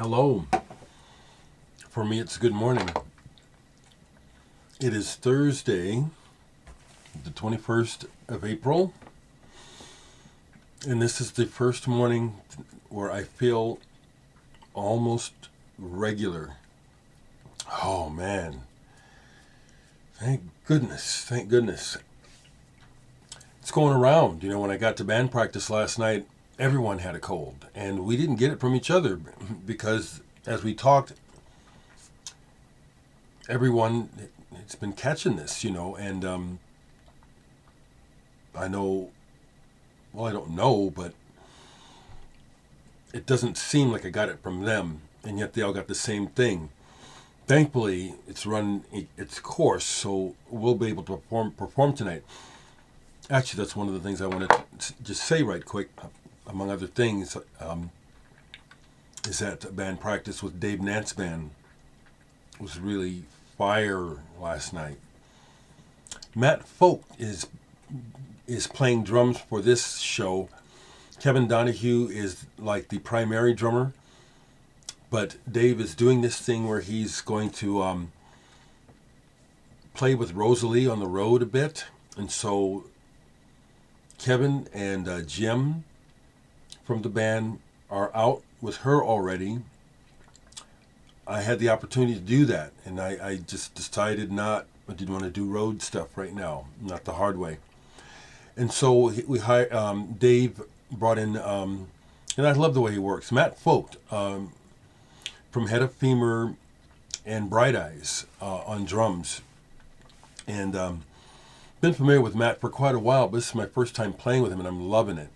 Hello. For me, it's good morning. It is Thursday, the 21st of April, and this is the first morning where I feel almost regular. Oh, man. Thank goodness. Thank goodness. It's going around. You know, when I got to band practice last night, everyone had a cold, and we didn't get it from each other because as we talked, everyone it's been catching this, and I know, well, I don't know, but it doesn't seem like I got it from them, and yet they all got the same thing. Thankfully, it's run its course, so we'll be able to perform tonight. Actually, that's one of the things I wanted to just say right quick, among other things, is that band practice with Dave Nant's band was really fire last night. Matt Folk is playing drums for this show. Kevin Donahue is like the primary drummer, but Dave is doing this thing where he's going to play with Rosalie on the road a bit, and so Kevin and Jim from the band are out with her already. I had the opportunity to do that, and I just decided I didn't want to do road stuff right now, not the hard way. And so Dave brought in, and I love the way he works, Matt Folk from Head of Femur and Bright Eyes on drums. And been familiar with Matt for quite a while, but this is my first time playing with him, and I'm loving it.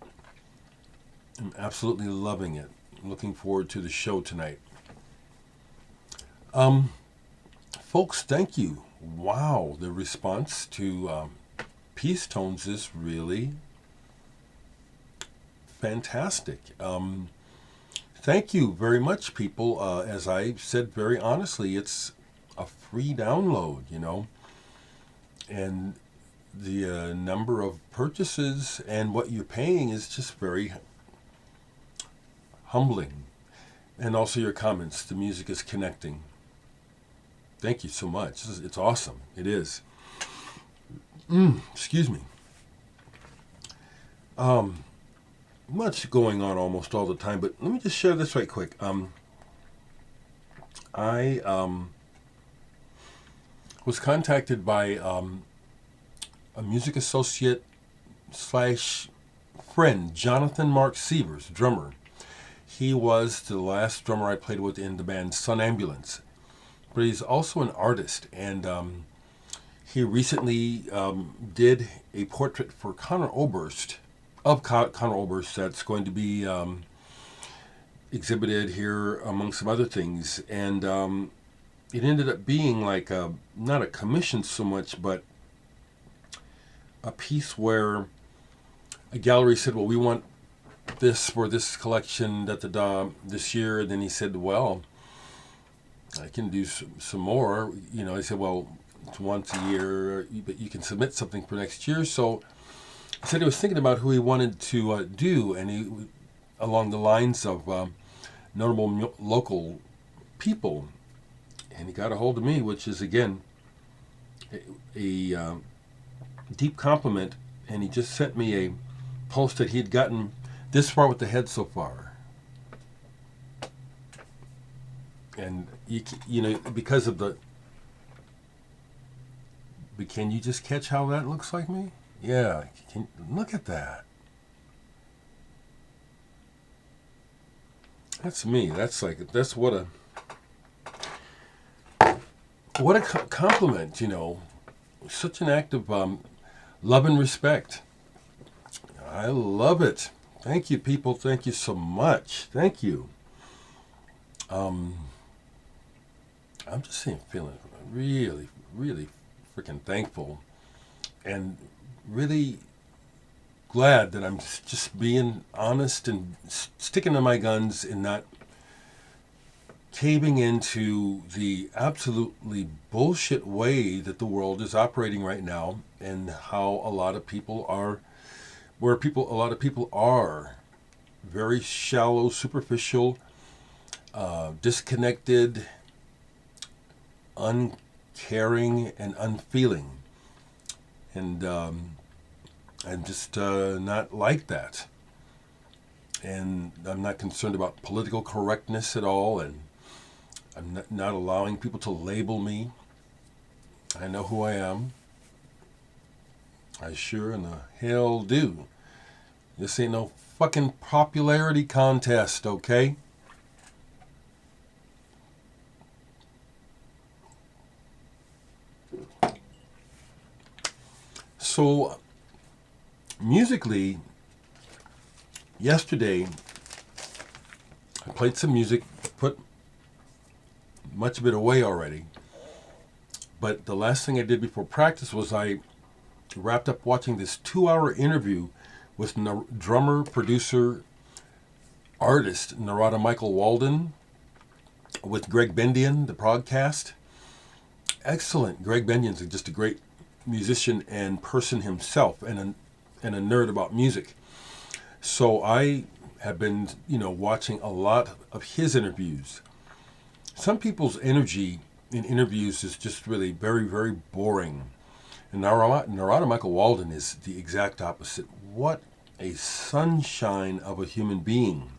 I'm absolutely loving it. I'm looking forward to the show tonight. Folks, thank you. Wow, the response to Peace Tones is really fantastic. Thank you very much, people. As I said very honestly, it's a free download, and the number of purchases and what you're paying is just very humbling. And also your comments. The music is connecting. Thank you so much. It's awesome. It is. Excuse me. Much going on almost all the time, but let me just share this right quick. I was contacted by a music associate / friend, Jonathan Mark Sievers, drummer. He was the last drummer I played with in the band Sun Ambulance. But he's also an artist, and he recently did a portrait for Conor Oberst, that's going to be exhibited here among some other things. And it ended up being like not a commission so much, but a piece where a gallery said, well, we want this for this collection this year. And then he said, well, I can do some more. I said, well, it's once a year, but you can submit something for next year. So he said he was thinking about who he wanted to do, and he along the lines of notable local people. And he got a hold of me, which is, again, a deep compliment. And he just sent me a post that he had gotten this far with the head so far. And, because of the... But can you just catch how that looks like me? Yeah, look at that. That's me. That's what a compliment, Such an act of love and respect. I love it. Thank you, people. Thank you so much. Thank you. I'm just feeling really, really freaking thankful, and really glad that I'm just being honest and sticking to my guns and not caving into the absolutely bullshit way that the world is operating right now, and how a lot of people are very shallow, superficial, disconnected, uncaring, and unfeeling. And I'm just not like that. And I'm not concerned about political correctness at all, and I'm not allowing people to label me. I know who I am. I sure in the hell do. This ain't no fucking popularity contest, okay? So, musically, yesterday, I played some music, put much of it away already. But the last thing I did before practice was I wrapped up watching this 2-hour interview with drummer, producer, artist Narada Walden with Greg Bendian, the podcast. Excellent. Greg Bendian's just a great musician and person himself, and a nerd about music. So I have been, watching a lot of his interviews. Some people's energy in interviews is just really very, very boring. And Narada Walden is the exact opposite. What a sunshine of a human being.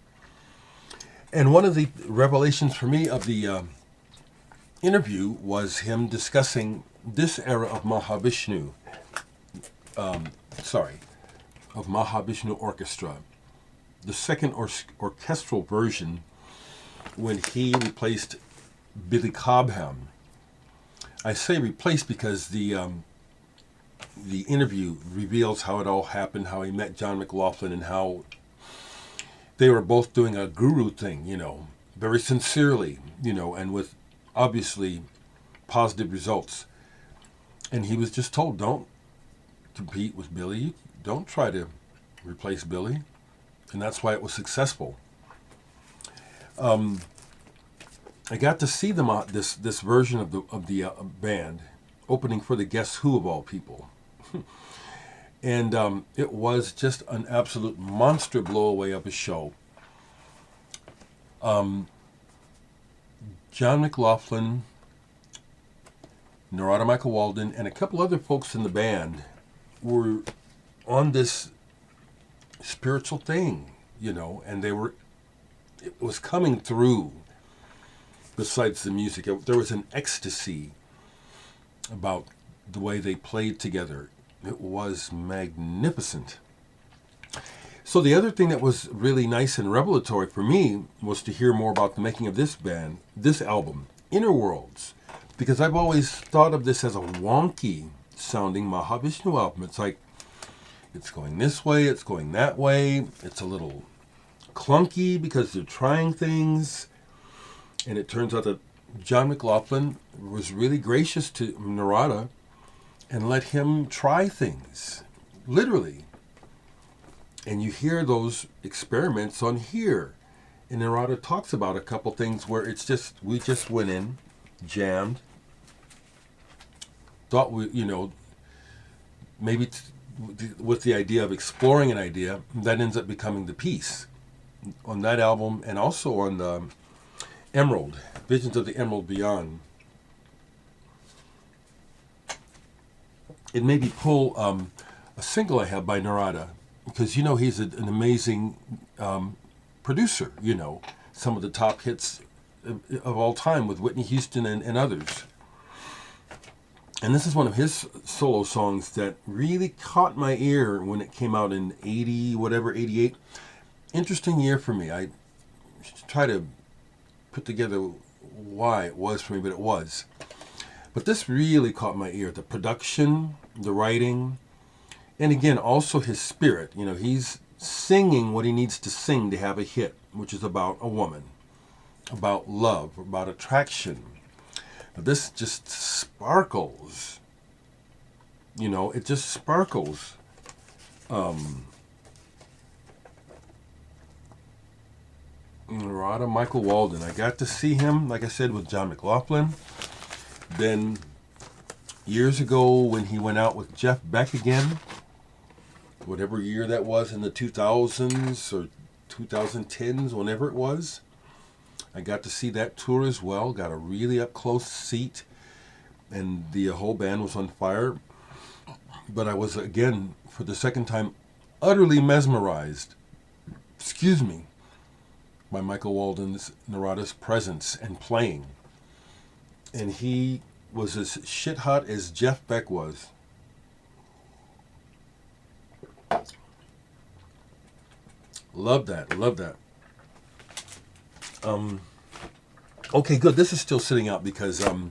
And one of the revelations for me of the interview was him discussing this era of Mahavishnu Orchestra, the second orchestral version when he replaced Billy Cobham. I say replaced because the interview reveals how it all happened, how he met John McLaughlin, and how they were both doing a guru thing, very sincerely, and with obviously positive results. And he was just told, don't compete with Billy. Don't try to replace Billy. And that's why it was successful. I got to see them this version of the band opening for the Guess Who of all people. And it was just an absolute monster blowaway of a show. John McLaughlin, Narada Walden, and a couple other folks in the band were on this spiritual thing, and it was coming through besides the music. There was an ecstasy about the way they played together. It was magnificent. So the other thing that was really nice and revelatory for me was to hear more about the making of this album, Inner Worlds, because I've always thought of this as a wonky sounding Mahavishnu album. It's like, it's going this way, it's going that way, it's a little clunky because they're trying things, and it turns out that John McLaughlin was really gracious to Narada and let him try things, literally. And you hear those experiments on here. And Narada talks about a couple things where we just went in, jammed, thought maybe with the idea of exploring an idea, that ends up becoming the piece on that album, and also on the Emerald, Visions of the Emerald Beyond. It made me pull a single I have by Narada, because he's an amazing producer. Some of the top hits of all time with Whitney Houston and others. And this is one of his solo songs that really caught my ear when it came out in 88. Interesting year for me. I try to put together why it was for me, but it was. But this really caught my ear. The production, the writing, and again, also his spirit. He's singing what he needs to sing to have a hit, which is about a woman, about love, about attraction. But this just sparkles. It just sparkles. Narada Walden. I got to see him, like I said, with John McLaughlin. Then years ago when he went out with Jeff Beck again, whatever year that was, in the 2000s or 2010s, whenever it was, I got to see that tour as well. Got a really up close seat, and the whole band was on fire. But I was, again, for the second time, utterly mesmerized, excuse me, by Michael Walden's Narada's presence and playing. And he was as shit hot as Jeff Beck was. Love that, love that. Okay, good. This is still sitting out because I'll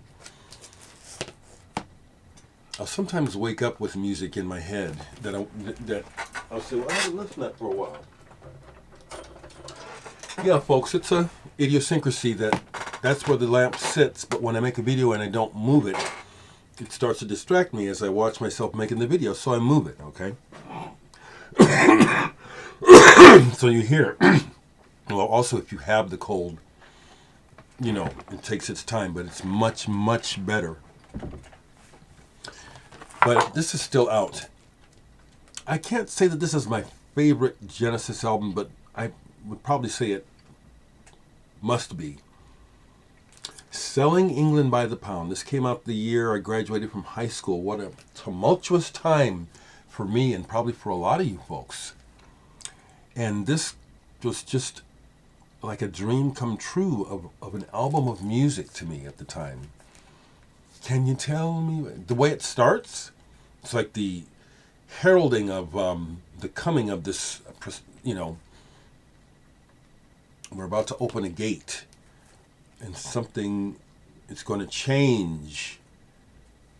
sometimes wake up with music in my head that I'll say, well, I haven't listened to that for a while. Yeah, folks, it's a idiosyncrasy that's where the lamp sits, but when I make a video and I don't move it, it starts to distract me as I watch myself making the video, so I move it, okay? So you hear, well, also if you have the cold, it takes its time, but it's much, much better. But this is still out. I can't say that this is my favorite Genesis album, but I would probably say it must be. Selling England by the Pound. This came out the year I graduated from high school. What a tumultuous time for me and probably for a lot of you folks. And this was just like a dream come true of an album of music to me at the time. Can you tell me? The way it starts, it's like the heralding of the coming of this, we're about to open a gate and something is going to change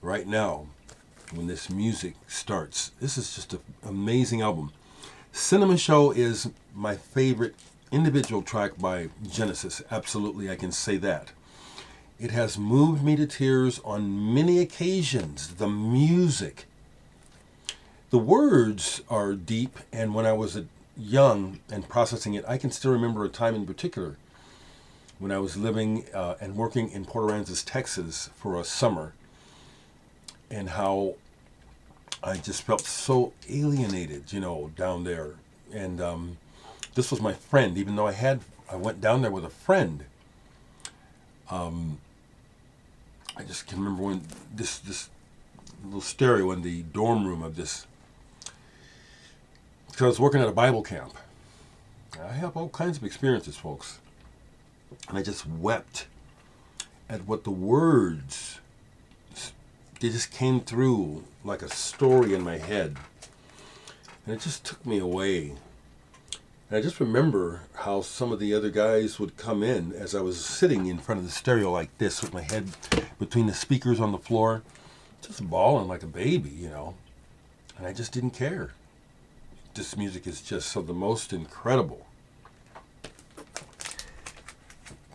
right now when this music starts. This is just an amazing album. Cinnamon Show is my favorite individual track by Genesis. Absolutely, I can say that. It has moved me to tears on many occasions. The music. The words are deep, and when I was young and processing it, I can still remember a time in particular when I was living and working in Port Aransas, Texas for a summer, and how I just felt so alienated, down there. And this was my friend, even though I went down there with a friend. I just can remember when this little stereo in the dorm room of this, because I was working at a Bible camp. I have all kinds of experiences, folks. And I just wept at what the words, they just came through like a story in my head. And it just took me away. And I just remember how some of the other guys would come in as I was sitting in front of the stereo like this with my head between the speakers on the floor, just bawling like a baby, And I just didn't care. This music is just so the most incredible.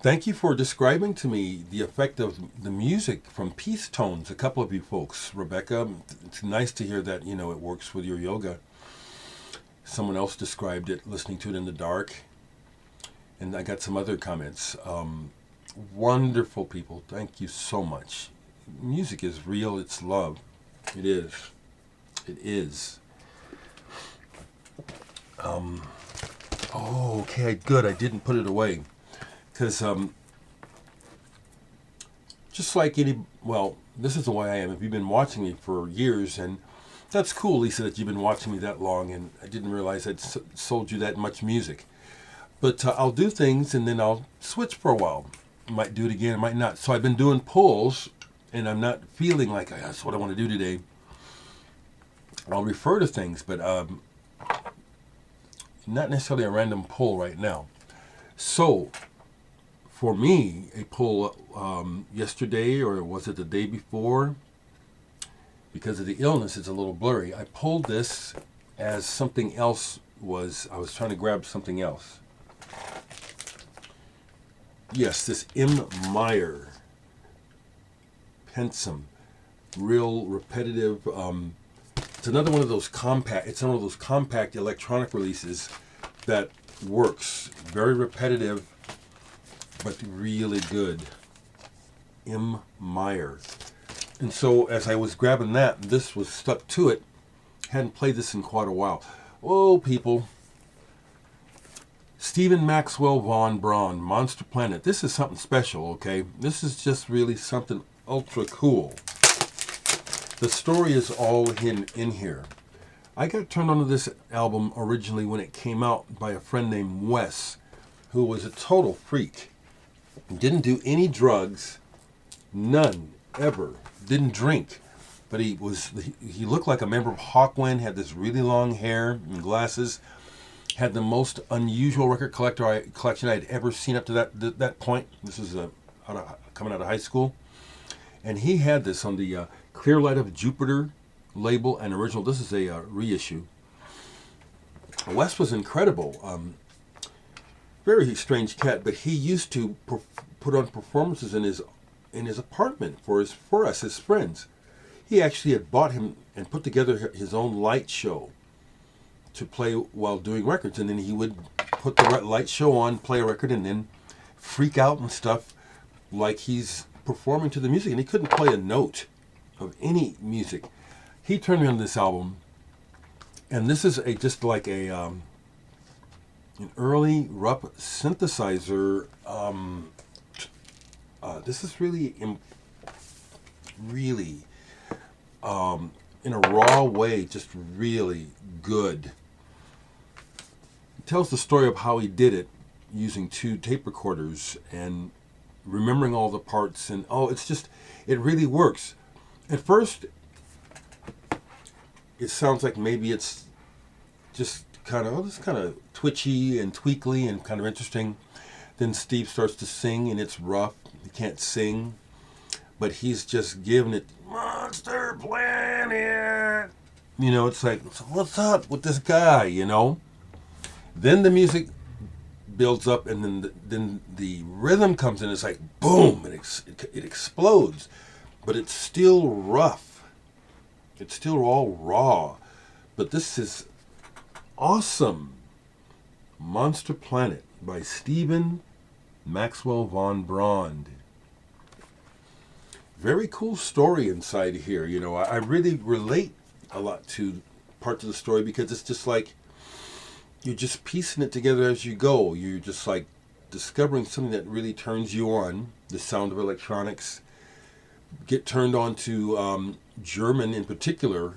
Thank you for describing to me the effect of the music from Peace Tones, a couple of you folks. Rebecca, it's nice to hear that, it works with your yoga. Someone else described it, listening to it in the dark. And I got some other comments. Wonderful people. Thank you so much. Music is real. It's love. It is. It is. Okay, good. I didn't put it away. Because just like this is the way I am. If you've been watching me for years, and that's cool, Lisa, that you've been watching me that long, and I didn't realize I'd sold you that much music. But I'll do things, and then I'll switch for a while. I might do it again, I might not. So I've been doing pulls, and I'm not feeling like that's what I want to do today. I'll refer to things, but not necessarily a random pull right now. So, for me, a pull yesterday, or was it the day before? Because of the illness, it's a little blurry. I pulled this as something else I was trying to grab something else. Yes, this M. Meyer Pensum, real repetitive. It's another one of those compact electronic releases that works. Very repetitive, but really good. M. Meyer. And so as I was grabbing that, this was stuck to it. Hadn't played this in quite a while. Oh, people. Stephen Maxwell von Braund, Monster Planet. This is something special, okay? This is just really something ultra cool. The story is all in here. I got turned onto this album originally when it came out by a friend named Wes, who was a total freak. Didn't do any drugs, none, ever. Didn't drink. But he looked like a member of Hawkwind, had this really long hair and glasses, had the most unusual record collection I had ever seen up to that point. This is coming out of high school. And he had this on the Clear Light of Jupiter label and original. This is a reissue. Wes was incredible. Very strange cat, but he used to put on performances in his apartment for us, his friends. He actually had bought him and put together his own light show to play while doing records, and then he would put the light show on, play a record, and then freak out and stuff like he's performing to the music, and he couldn't play a note of any music. He turned me on this album, and this is just like an early Rupp synthesizer. This is really in a raw way, just really good. It tells the story of how he did it using 2 tape recorders and remembering all the parts, and it really works. At first, it sounds like maybe it's just kind of twitchy and tweakly and kind of interesting. Then Steve starts to sing, and it's rough. He can't sing, but he's just giving it Monster Planet. It's like, what's up with this guy? Then the music builds up, and then the rhythm comes in. It's like boom, it explodes, but it's still rough. It's still all raw, but this is awesome. Monster Planet by Stephen Maxwell von Braund. Very cool story inside here. I really relate a lot to parts of the story because it's just like you're just piecing it together as you go. You're just like discovering something that really turns you on. The sound of electronics. Get turned on to German, in particular,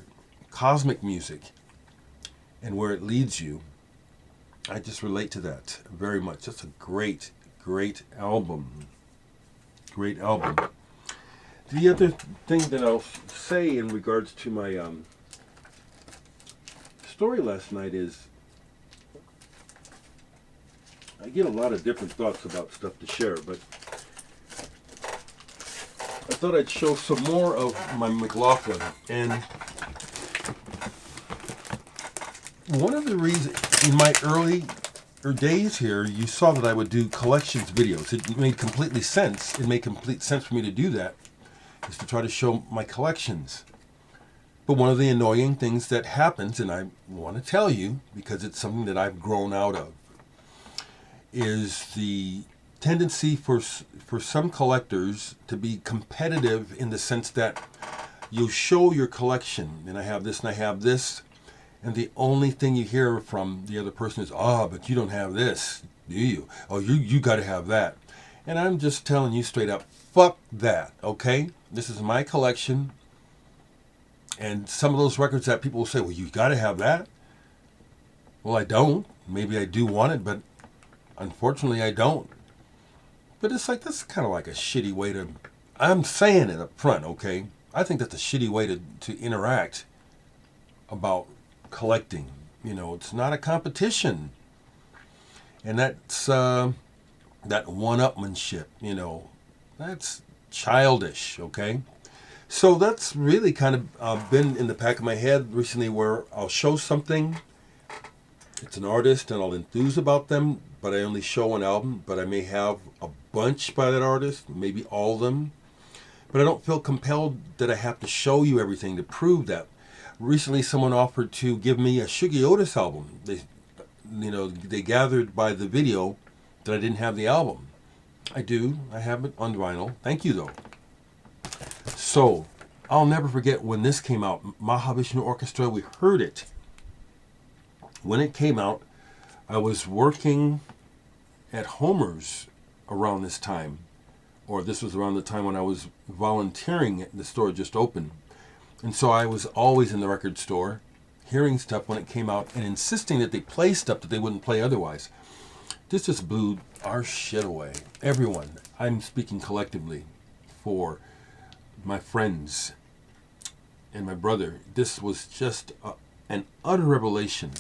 cosmic music, and where it leads you. I just relate to that very much. That's a great, great album. Great album. The other thing that I'll say in regards to my story last night is I get a lot of different thoughts about stuff to share, but I thought I'd show some more of my McLaughlin. And one of the reasons, in my early days here, you saw that I would do collections videos. It made complete sense for me to do that, is to try to show my collections. But one of the annoying things that happens, and I want to tell you because it's something that I've grown out of, is the tendency for some collectors to be competitive in the sense that you show your collection, and I have this and I have this, and the only thing you hear from the other person is, but you don't have this, do you? Oh, you got to have that. And I'm just telling you straight up, fuck that, okay? This is my collection, and some of those records that people will say, well, you got to have that. Well, I don't. Maybe I do want it, but unfortunately I don't. But it's like, that's kind of like a shitty way to, I'm saying it up front, okay? I think that's a shitty way to interact about collecting. It's not a competition. And that's that one-upmanship, that's childish, okay? So that's really kind of been in the back of my head recently, where I'll show something, it's an artist, and I'll enthuse about them, but I only show an album, but I may have a bunch by that artist, maybe all of them, but I don't feel compelled that I have to show you everything to prove that. Recently, someone offered to give me a Shuggy Otis album. They gathered by the video that I didn't have the album. I do. I have it on vinyl. Thank you, though. So, I'll never forget when this came out. Mahavishnu Orchestra, we heard it. When it came out, I was working at Homer's around this time, or this was around the time when I was volunteering at the store just opened. And so I was always in the record store, hearing stuff when it came out and insisting that they play stuff that they wouldn't play otherwise. This just blew our shit away. Everyone, I'm speaking collectively for my friends and my brother. This was just an utter revelation.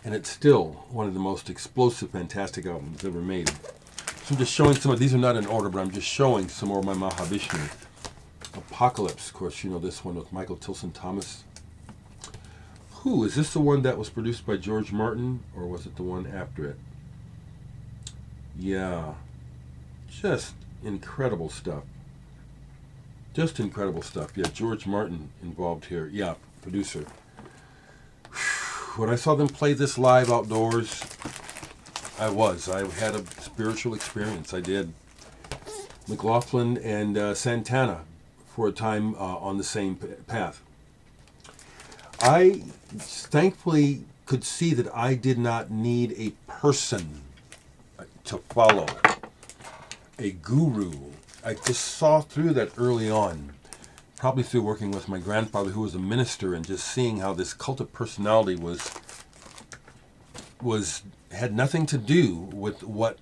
And it's still one of the most explosive, fantastic albums ever made. So I'm just showing some of these are not in order, but I'm just showing some more of my Mahavishnu. Apocalypse, of course, you know this one with Michael Tilson Thomas. Who is this the one that was produced by George Martin, or was it the one after it? Yeah, just incredible stuff. Just incredible stuff. Yeah, George Martin involved here. Yeah, producer. When I saw them play this live outdoors, I had a spiritual experience. I did. McLaughlin and Santana for a time on the same path. I thankfully could see that I did not need a person to follow, a guru. I just saw through that early on, probably through working with my grandfather who was a minister and just seeing how this cult of personality had nothing to do with what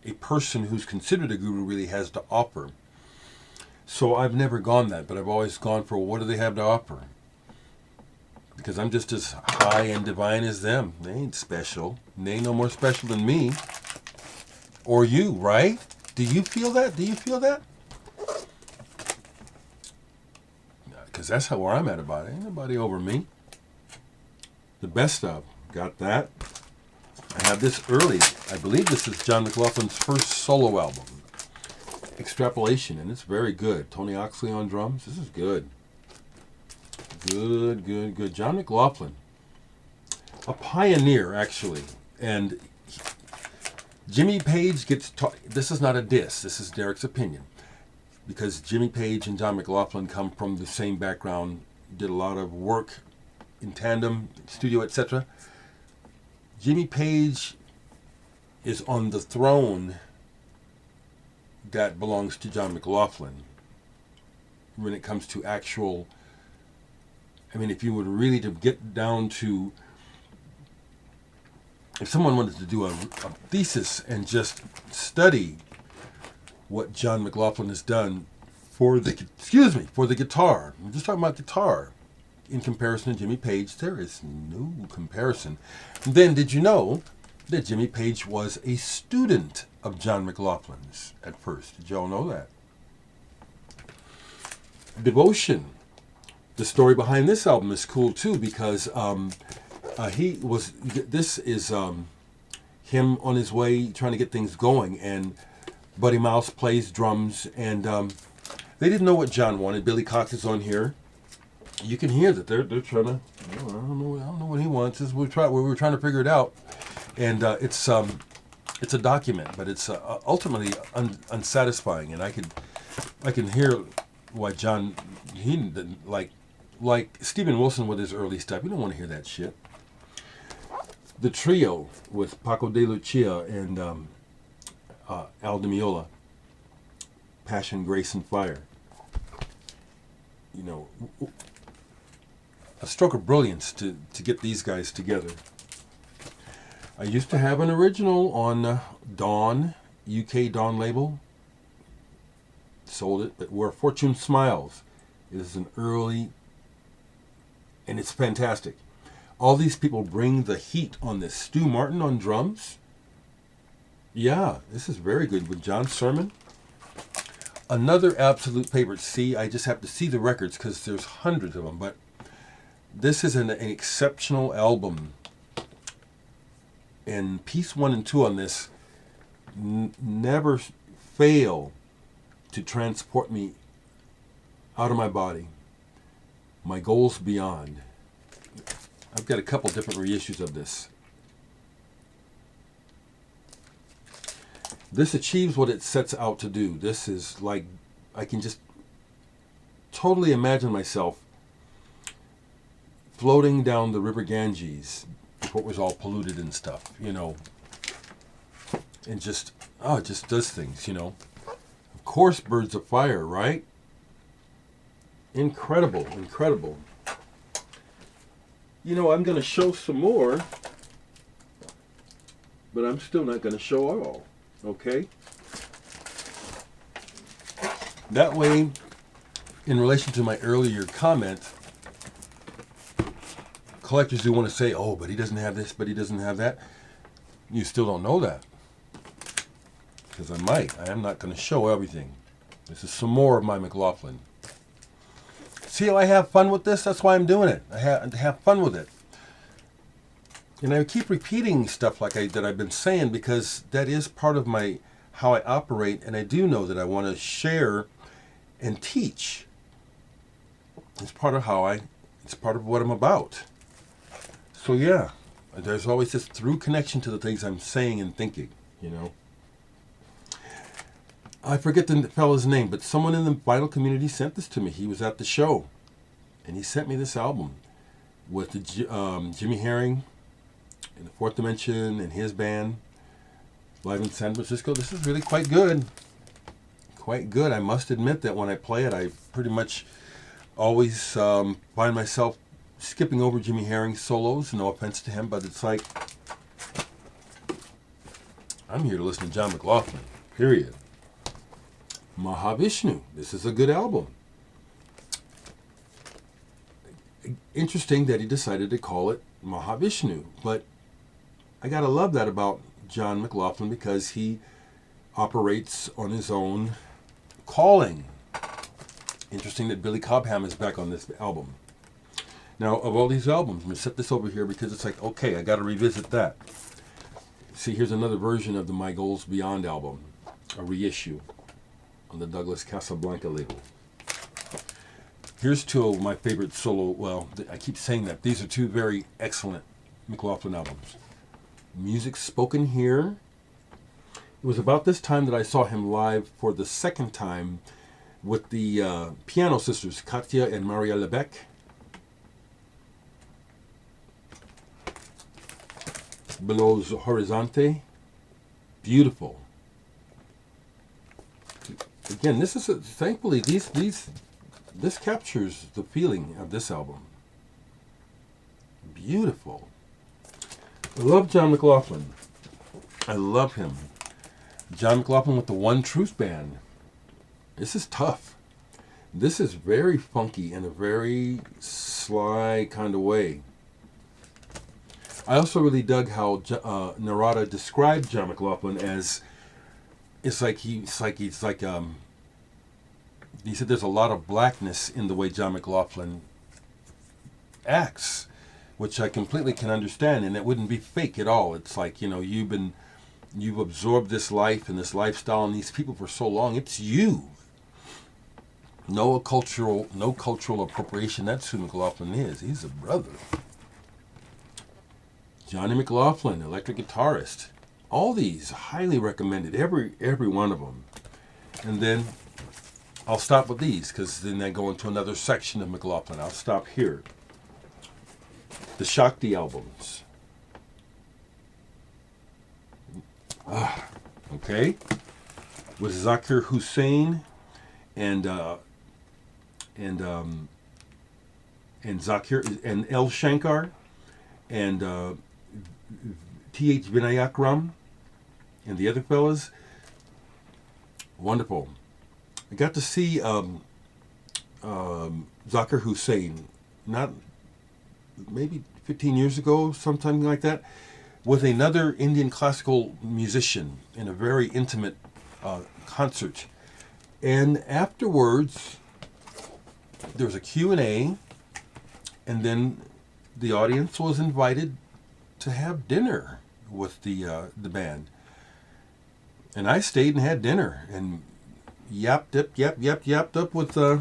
a person who's considered a guru really has to offer. So I've never gone that, but I've always gone for what do they have to offer? Because I'm just as high and divine as them. They ain't special. They ain't no more special than me. Or you, right? Do you feel that? Do you feel that? Because that's where I'm at about it. Ain't nobody over me. The best of. Got that. I have this early. I believe this is John McLaughlin's first solo album. Extrapolation, and it's very good. Tony Oxley on drums. This is good. Good. John McLaughlin. A pioneer, actually. And Jimmy Page gets taught. This is not a diss. This is Dereck's opinion. Because Jimmy Page and John McLaughlin come from the same background, did a lot of work in tandem, studio, etc. Jimmy Page is on the throne that belongs to John McLaughlin when it comes to actual. I mean, if you were really to get down to, if someone wanted to do a thesis and just study what John McLaughlin has done for the guitar. I'm just talking about guitar. In comparison to Jimmy Page, there is no comparison. And then, did you know that Jimmy Page was a student of John McLaughlin's at first? Did y'all know that? Devotion. The story behind this album is cool too because this is him on his way trying to get things going, and Buddy Mouse plays drums, and they didn't know what John wanted. Billy Cox is on here. You can hear that they're trying to. I don't know what he wants. We were trying to figure it out, and it's a document, but it's ultimately unsatisfying. And I can hear why John he didn't like Steven Wilson with his early stuff. You don't want to hear that shit. The trio with Paco de Lucia and Al Di Meola, Passion, Grace, and Fire. You know, a stroke of brilliance to get these guys together. I used to have an original on Dawn, UK Dawn label. Sold it, but Where Fortune Smiles is an early, and it's fantastic. All these people bring the heat on this. Stu Martin on drums. Yeah, this is very good with John Sermon. Another absolute favorite. See, I just have to see the records because there's hundreds of them, but this is an exceptional album. And piece 1 and 2 on this never fail to transport me out of my body. My goals beyond. I've got a couple different reissues of this. This achieves what it sets out to do. This is like, I can just totally imagine myself floating down the river Ganges, transport was all polluted and stuff, you know. And just, oh, it just does things, you know. Of course, Birds of Fire, right? Incredible, incredible. You know, I'm going to show some more, but I'm still not going to show all, okay? That way, in relation to my earlier comment, collectors do want to say, oh, but he doesn't have this, but he doesn't have that. You still don't know that. Because I might. I am not going to show everything. This is some more of my McLaughlin. See how I have fun with this? That's why I'm doing it. I have fun with it. And I keep repeating stuff like that I've been saying because that is part of my how I operate, and I do know that I want to share and teach. It's part of it's part of what I'm about. So yeah, there's always this through connection to the things I'm saying and thinking, you know. I forget the fellow's name, but someone in the vinyl community sent this to me. He was at the show, and he sent me this album with the Jimmy Herring and the Fourth Dimension and his band live in San Francisco. This is really quite good. Quite good. I must admit that when I play it, I pretty much always find myself skipping over Jimmy Herring's solos. No offense to him, but it's like I'm here to listen to John McLaughlin, period. Mahavishnu. This is a good album. Interesting that he decided to call it Mahavishnu, but I gotta love that about John McLaughlin because he operates on his own calling. Interesting that Billy Cobham is back on this album. Now, of all these albums, I'm going to set this over here because it's like, okay, I got to revisit that. See, here's another version of the My Goals Beyond album, a reissue on the Douglas Casablanca label. Here's two of my favorite solo, well, I keep saying that. These are two very excellent McLaughlin albums. Music Spoken Here. It was about this time that I saw him live for the second time with the piano sisters, Katya and Maria Lebec. Below Horizonte. Beautiful. Again, this is thankfully this captures the feeling of this album. Beautiful. I love John McLaughlin. I love him. John McLaughlin with the One Truth Band. This is tough. This is very funky in a very sly kind of way. I also really dug how Narada described John McLaughlin as he said there's a lot of blackness in the way John McLaughlin acts, which I completely can understand, and it wouldn't be fake at all. It's like, you know, you've absorbed this life and this lifestyle and these people for so long. It's you. No cultural appropriation. That's who McLaughlin is. He's a brother. Johnny McLaughlin, electric guitarist. All these highly recommended. Every one of them. And then I'll stop with these because then I go into another section of McLaughlin. I'll stop here. The Shakti albums. Okay. With Zakir Hussain and Zakir and L. Shankar and T.H. Vinayakram and the other fellas. Wonderful. I got to see Zakir Hussain not maybe 15 years ago, something like that, with another Indian classical musician in a very intimate concert. And afterwards, there was a Q&A, and then the audience was invited to have dinner with the band. And I stayed and had dinner and yapped up with Mr.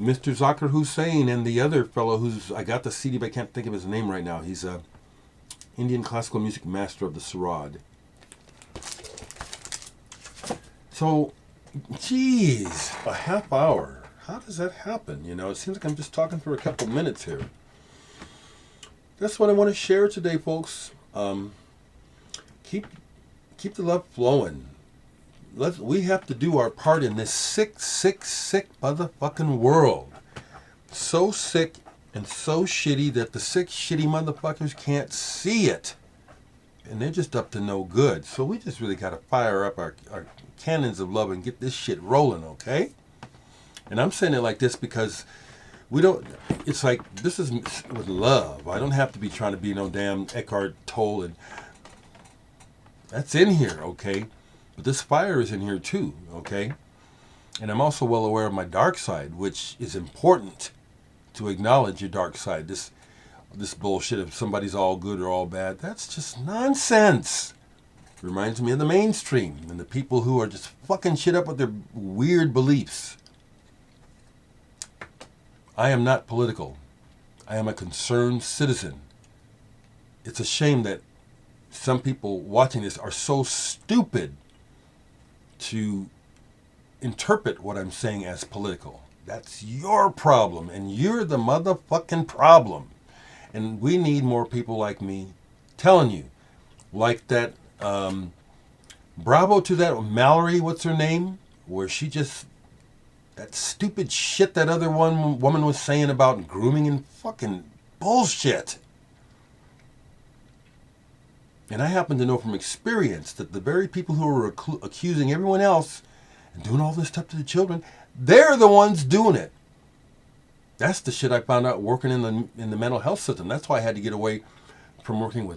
Zakir Hussain and the other fellow who's, I got the CD, but I can't think of his name right now. He's a Indian classical music master of the Sarod. So, geez, a half hour. How does that happen? You know, it seems like I'm just talking for a couple minutes here. that's what I want to share today, folks. Keep keep the love flowing. We have to do our part in this sick, sick, sick motherfucking world. So sick and so shitty that the sick, shitty motherfuckers can't see it. And they're just up to no good. So we just really got to fire up our cannons of love and get this shit rolling, okay? And I'm saying it like this because we don't, it's like, this is with love. I don't have to be trying to be no damn Eckhart Tolle, and that's in here, okay? But this fire is in here too, okay? And I'm also well aware of my dark side, which is important to acknowledge your dark side. This bullshit of somebody's all good or all bad, that's just nonsense. Reminds me of the mainstream and the people who are just fucking shit up with their weird beliefs. I am not political. I am a concerned citizen. It's a shame that some people watching this are so stupid to interpret what I'm saying as political. That's your problem, and you're the motherfucking problem. And we need more people like me telling you. Like that, bravo to that Mallory, what's her name? Where she just, that stupid shit that other woman was saying about grooming and fucking bullshit. And I happen to know from experience that the very people who are accusing everyone else and doing all this stuff to the children, they're the ones doing it. That's the shit I found out working in the mental health system. That's why I had to get away from working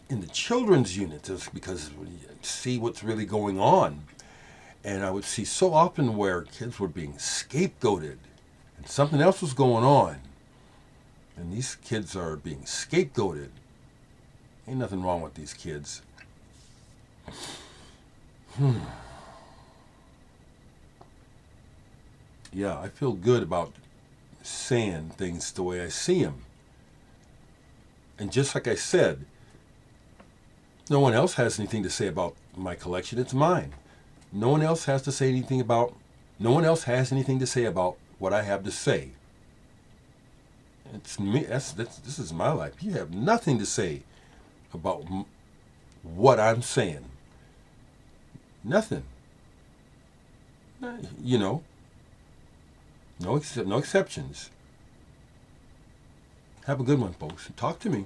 in the children's units, is because you see what's really going on. And I would see so often where kids were being scapegoated and something else was going on. And these kids are being scapegoated. Ain't nothing wrong with these kids. Yeah, I feel good about saying things the way I see them. And just like I said, no one else has anything to say about my collection. It's mine. No one else has anything to say about what I have to say. It's me. This is my life. You have nothing to say about what I'm saying. Nothing. You know. No exceptions. Have a good one, folks. Talk to me.